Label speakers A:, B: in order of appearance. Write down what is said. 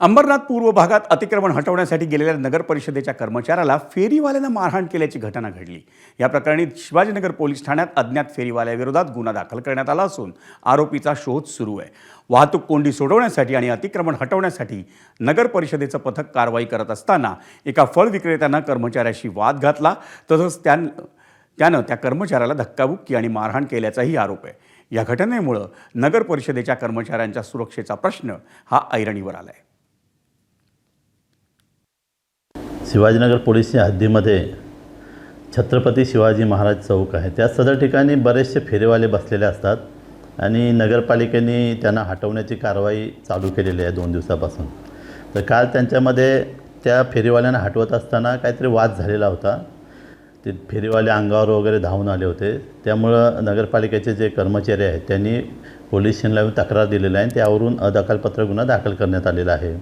A: अंबरनाथ पूर्व भागात अतिक्रमण हटवण्यासाठी गेलेल्या नगर परिषदेच्या कर्मचाऱ्याला फेरीवाल्यानं मारहाण केल्याची घटना घडली। या प्रकरणी शिवाजीनगर पोलीस ठाण्यात अज्ञात फेरीवाल्याविरोधात गुन्हा दाखल करण्यात आला असून आरोपीचा शोध सुरू आहे। वाहतूक कोंडी सोडवण्यासाठी आणि अतिक्रमण हटवण्यासाठी नगर परिषदेचं पथक कारवाई करत असताना एका फळ विक्रेत्यानं कर्मचाऱ्याशी वाद घातला, तसंच त्यानं त्या कर्मचाऱ्याला धक्काबुक्की आणि मारहाण केल्याचाही आरोप आहे। या घटनेमुळे नगर परिषदेच्या कर्मचाऱ्यांच्या सुरक्षेचा प्रश्न हा ऐरणीवर आलाय।
B: शिवाजीनगर पोलीसच्या हद्दीमध्ये छत्रपती शिवाजी महाराज चौक आहे। त्या सदर ठिकाणी बरेचसे फेरीवाले बसलेले असतात आणि नगरपालिकेने त्यांना हटवण्याची कारवाई चालू केलेली आहे 2 दिवसापासून। तर काल त्यांच्यामध्ये त्या फेरीवाल्यांना हटवत असताना काहीतरी वाद झालेला होता। ते फेरीवाले अंगावर वगैरे धावून आले होते। त्यामुळं नगरपालिकेचे जे कर्मचारी आहेत त्यांनी पोलीस स्टेशनला तक्रार दिलेली आहे। त्यावरून अदखलपात्र गुन्हा दाखल करण्यात आलेला आहे।